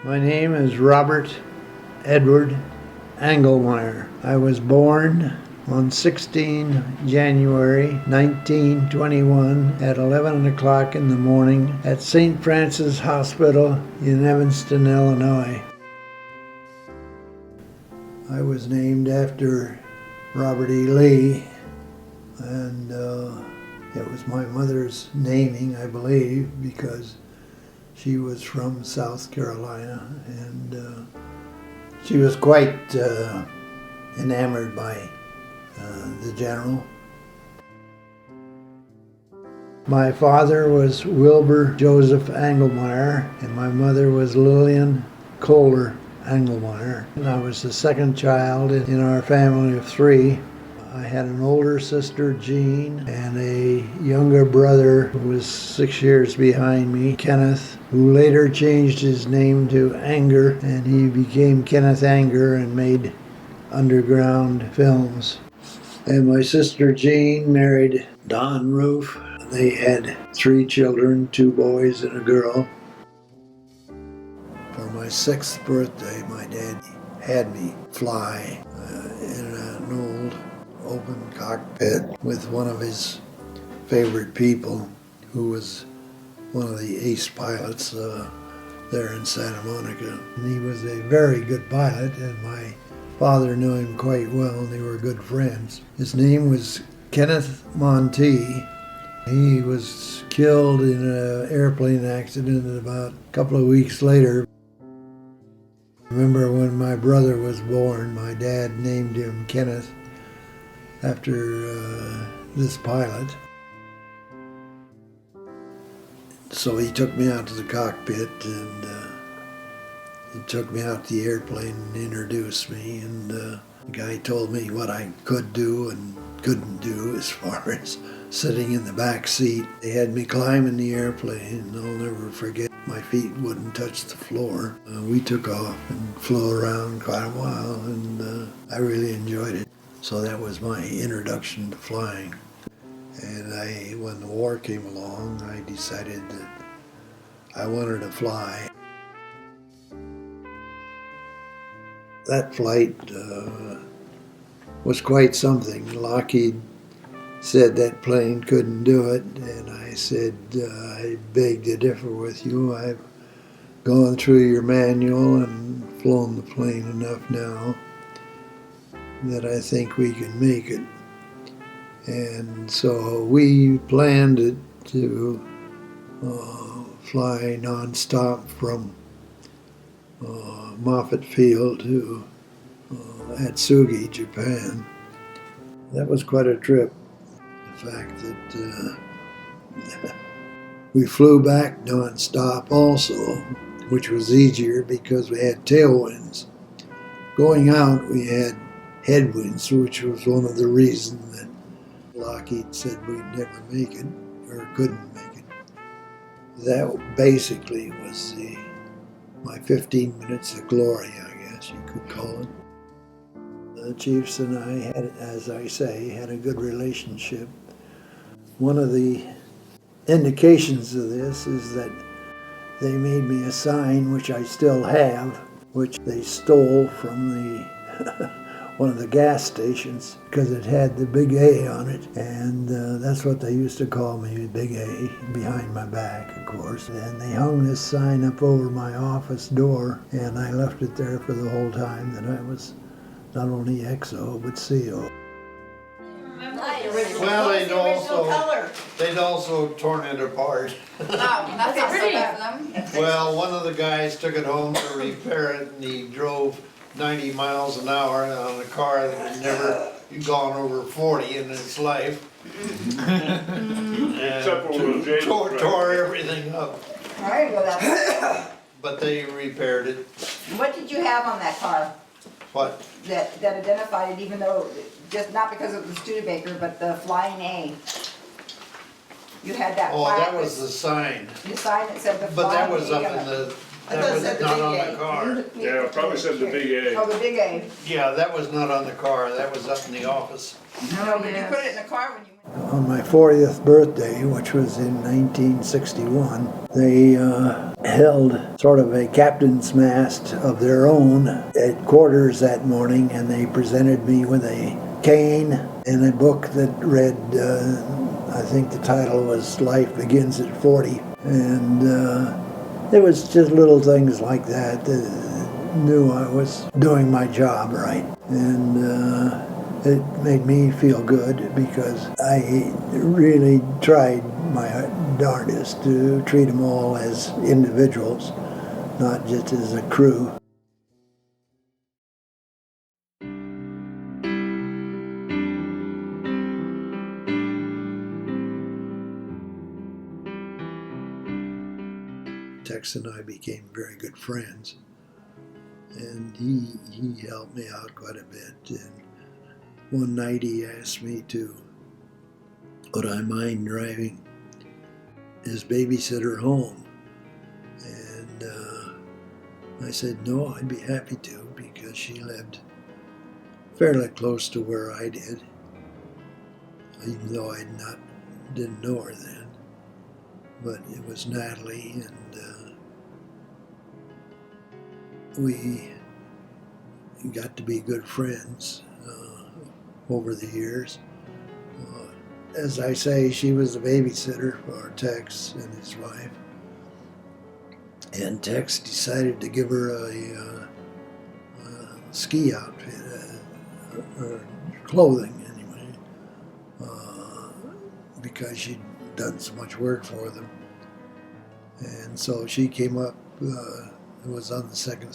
My name is Robert Edward Anglemyer. I was born on 16 January 1921 at 11 o'clock in the morning at St. Francis Hospital in Evanston, Illinois. I was named after Robert E. Lee, and it was my mother's naming, I believe, because she was from South Carolina, and she was quite enamored by the general. My father was Wilbur Joseph Anglemyer, and my mother was Lillian Kohler Anglemyer. And I was the second child in our family of three. I had an older sister, Jean, and a younger brother who was 6 years behind me, Kenneth, who later changed his name to Anger, and he became Kenneth Anger and made underground films. And my sister Jean married Don Roof. They had 3 children, 2 boys and a girl. For my 6th birthday, my dad had me fly in an old open cockpit with one of his favorite people, who was one of the ace pilots there in Santa Monica. And he was a very good pilot, and my father knew him quite well, and they were good friends. His name was Kenneth Monteith. He was killed in an airplane accident about a couple of weeks later. I remember when my brother was born, my dad named him Kenneth after this pilot. So he took me out to the cockpit, and he took me out to the airplane and introduced me, and the guy told me what I could do and couldn't do as far as sitting in the back seat. They had me climb in the airplane, and I'll never forget, my feet wouldn't touch the floor. We took off and flew around quite a while, and I really enjoyed it. So that was my introduction to flying. And when the war came along, I decided that I wanted to fly. That flight was quite something. Lockheed said that plane couldn't do it, and I said, I beg to differ with you. I've gone through your manual and flown the plane enough now that I think we can make it. And so we planned it to fly nonstop from Moffett Field to Atsugi, Japan. That was quite a trip. The fact that we flew back nonstop also, which was easier because we had tailwinds. Going out, we had headwinds, which was one of the reasons that Lockheed said we'd never make it, or couldn't make it. That basically was my 15 minutes of glory, I guess you could call it. The chiefs and I had, as I say, had a good relationship. One of the indications of this is that they made me a sign, which I still have, which they stole from the one of the gas stations, because it had the big A on it, and that's what they used to call me, Big A, behind my back, of course. And they hung this sign up over my office door, and I left it there for the whole time that I was not only XO, but CO. Well, they'd also torn it apart. Oh, that's not so bad for them. Well, one of the guys took it home to repair it, and he drove 90 miles an hour on a car that had never gone over 40 in its life. And tore everything up. Alright, well that's... But they repaired it. What did you have on that car What? that identified it, even though, just not because it was Studebaker, but the Flying A? You had that Oh, plaque that was the sign. The sign that said the But Flying A. that was up in the I That thought it was said the not big on A. the car. Yeah, it probably said the big A. Oh, the big A. Yeah, that was not on the car, that was up in the office. No, but you put it in the car when you went. On my 40th birthday, which was in 1961, they held sort of a captain's mast of their own at quarters that morning, and they presented me with a cane and a book that read, I think the title was Life Begins at 40. And it was just little things like that that knew I was doing my job right. And it made me feel good because I really tried my darndest to treat them all as individuals, not just as a crew. Tex and I became very good friends, and he helped me out quite a bit. And one night he asked me would I mind driving his babysitter home, and I said no, I'd be happy to, because she lived fairly close to where I did, even though didn't know her then. But it was Natalie, and we got to be good friends over the years. As I say, she was a babysitter for Tex and his wife, and Tex decided to give her a ski outfit, or clothing anyway, because she'd done so much work for them. And so she came up, it was on the second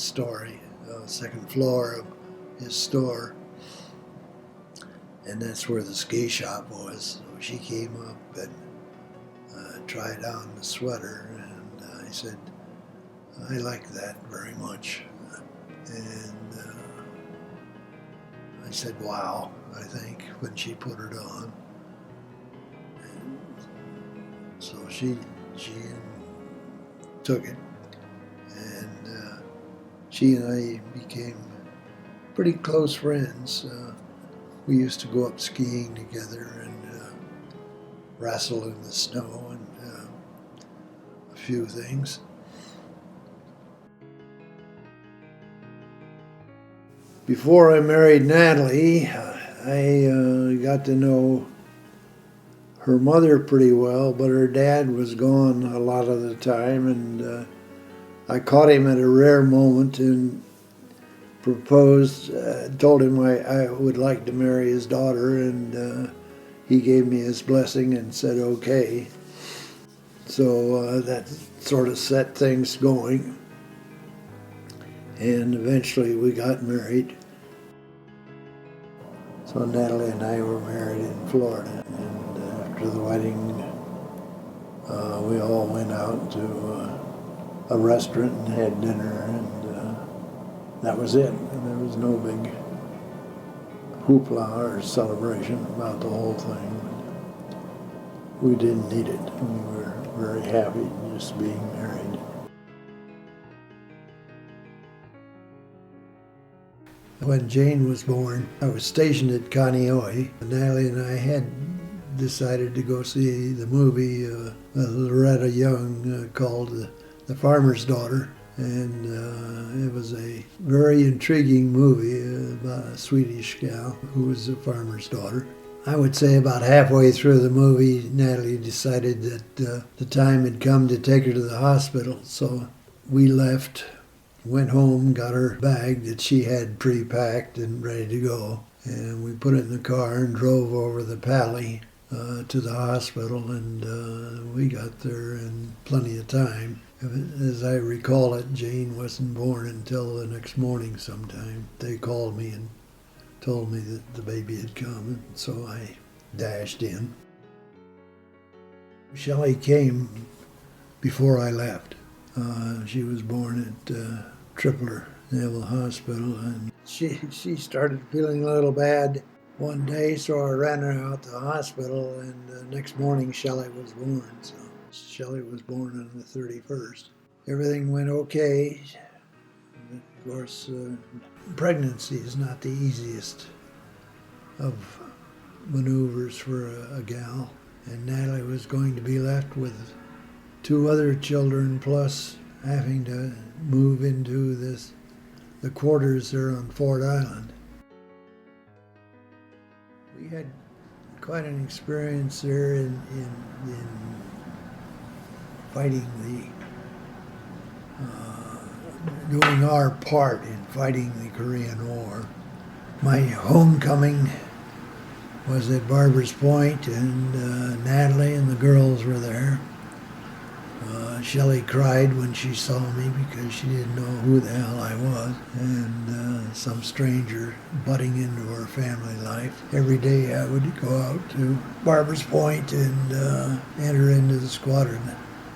floor of his store, and that's where the ski shop was. So she came up and tried on the sweater, and I said, I like that very much. And I said, wow, I think, when she put it on. And so she took it, and she and I became pretty close friends. We used to go up skiing together and wrestle in the snow and a few things. Before I married Natalie, I got to know her mother pretty well, but her dad was gone a lot of the time, and I caught him at a rare moment and proposed, told him I would like to marry his daughter, and he gave me his blessing and said okay. So that sort of set things going, and eventually we got married. So Natalie and I were married in Florida, and after the wedding we all went out to a restaurant and had dinner, and that was it. And there was no big hoopla or celebration about the whole thing. We didn't need it. We were very happy just being married. When Jane was born, I was stationed at Kaneohe. Natalie and I had decided to go see the movie Loretta Young called The Farmer's Daughter. And it was a very intriguing movie about a Swedish gal who was a farmer's daughter. I would say about halfway through the movie, Natalie decided that the time had come to take her to the hospital. So we left, went home, got her bag that she had pre-packed and ready to go. And we put it in the car and drove over the Pali to the hospital, and we got there in plenty of time. As I recall it, Jane wasn't born until the next morning sometime. They called me and told me that the baby had come, and so I dashed in. Shelley came before I left. She was born at Tripler Naval Hospital, and she started feeling a little bad one day, so I ran her out to the hospital, and the next morning Shelley was born. So Shelley was born on the 31st. everything went okay. Of course, pregnancy is not the easiest of maneuvers for a gal, and Natalie was going to be left with 2 other children, plus having to move into the quarters there on Ford Island. We had quite an experience there in fighting doing our part in fighting the Korean War. My homecoming was at Barbers Point, and Natalie and the girls were there. Shelley cried when she saw me because she didn't know who the hell I was, and some stranger butting into her family life. Every day I would go out to Barbers Point and enter into the squadron.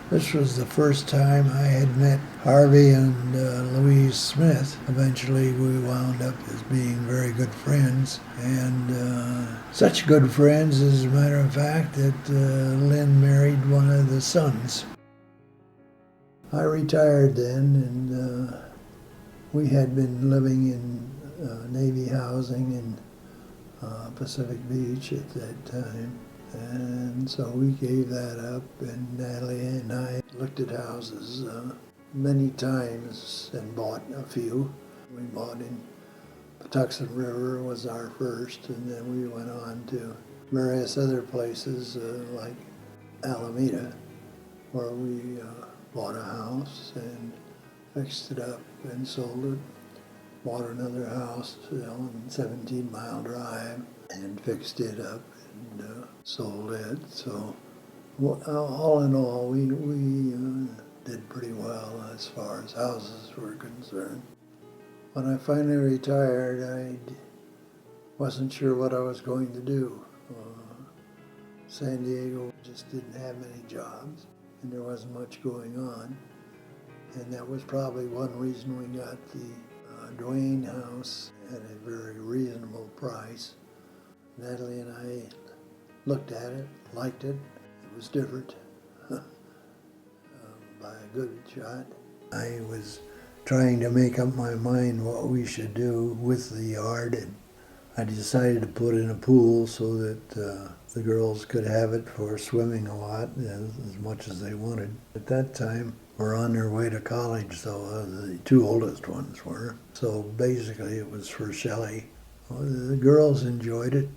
This was the first time I had met Harvey and Louise Smith. Eventually we wound up as being very good friends, and such good friends, as a matter of fact, that Lynn married one of the sons. I retired then, and we had been living in Navy housing in Pacific Beach at that time. And so we gave that up, and Natalie and I looked at houses many times and bought a few. We bought in Patuxent River was our first, and then we went on to various other places like Alameda, where we bought a house and fixed it up and sold it. Bought another house on 17 Mile Drive and fixed it up and sold it. So all in all, we did pretty well as far as houses were concerned. When I finally retired, I wasn't sure what I was going to do. San Diego just didn't have many jobs, and there wasn't much going on. And that was probably one reason we got the Duane house at a very reasonable price. Natalie and I looked at it, liked it. It was different by a good shot. I was trying to make up my mind what we should do with the yard, and I decided to put in a pool so that the girls could have it for swimming a lot, as much as they wanted. At that time, were on their way to college, so the 2 oldest ones were. So basically it was for Shelley. Well, the girls enjoyed it.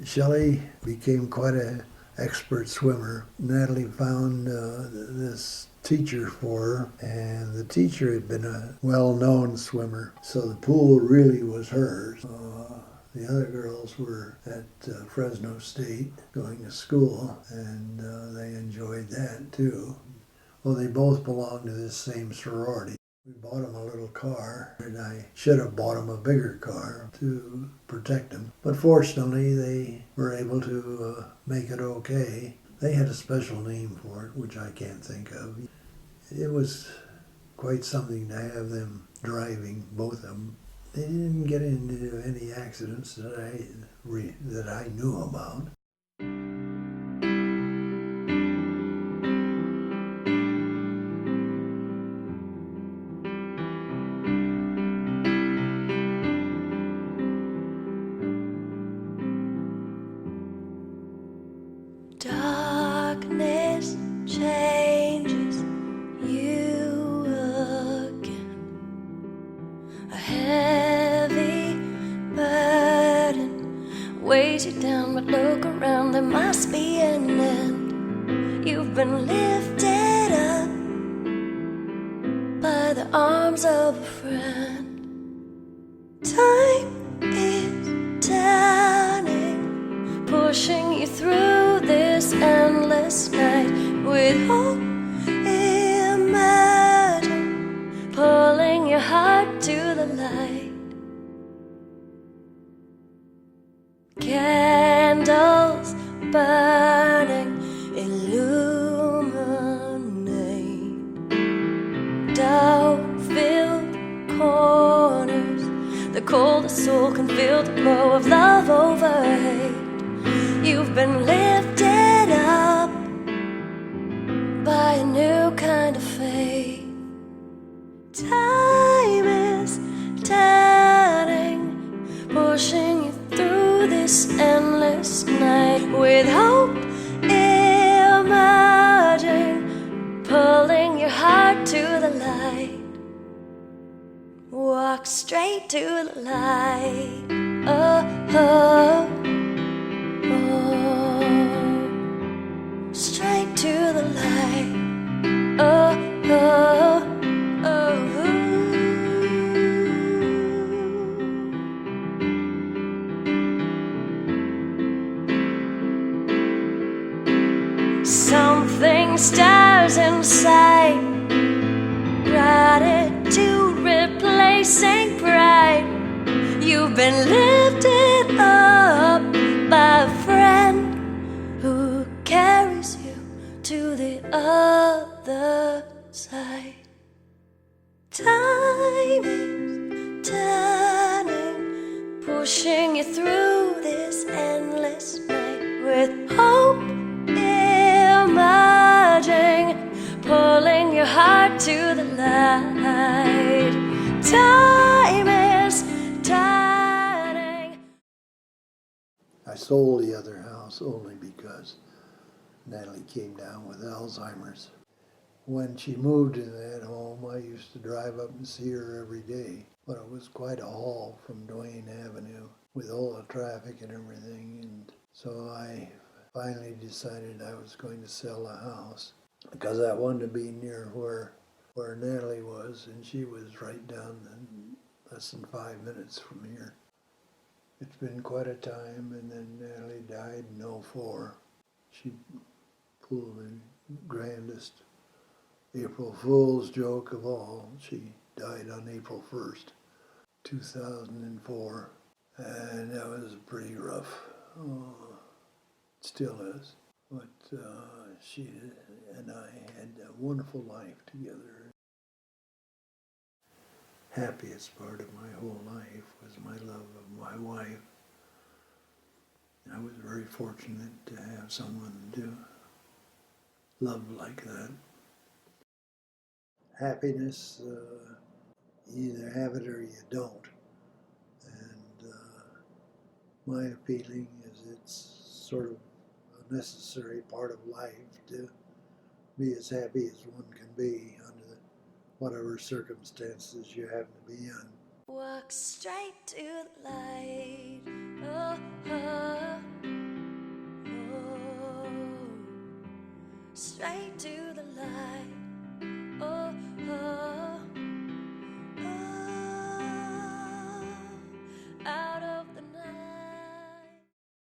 Shelley became quite an expert swimmer. Natalie found this teacher for her, and the teacher had been a well-known swimmer, so the pool really was hers. The other girls were at Fresno State going to school, and they enjoyed that too. Well, they both belonged to this same sorority. We bought them a little car, and I should have bought them a bigger car to protect them. But fortunately, they were able to make it okay. They had a special name for it, which I can't think of. It was quite something to have them driving, both of them. They didn't get into any accidents that I knew about. Darkness changes you again. A heavy burden weighs you down, but look around, there must be an end. You've been lifted up by the arms of a friend. Time is turning, pushing you through this endless night with hope emerging, pulling your heart to the light. Candles burning, illuminate doubt-filled corners. The coldest soul can feel the glow of love over hate. You've been lifted up by a new kind of faith. straight to the light. Oh, oh, oh, straight to the light. Oh, oh, oh. Something stirs inside, gratitude replacing pride. You've been lifted up by a friend who carries you to the other side. Time is turning, pushing you through this endless night with hope emerging, pulling your heart to the light. Time is turning. I sold the other house only because Natalie came down with Alzheimer's. When she moved in that home, I used to drive up and see her every day, but it was quite a haul from Duane Avenue with all the traffic and everything, and so I finally decided I was going to sell the house because I wanted to be near where Natalie was, and she was right down less than 5 minutes from here. It's been quite a time, and then Natalie died in '04. She pulled the grandest April Fool's joke of all. She died on April 1st, 2004, and that was pretty rough. Oh, it still is. But she and I had a wonderful life together. Happiest part of my whole life was my love of my wife. I was very fortunate to have someone to love like that. Happiness, you either have it or you don't. And my feeling is it's sort of a necessary part of life to be as happy as one can be under whatever circumstances you happen to be in. Walk straight to the light. Oh, oh, oh. Straight to the light.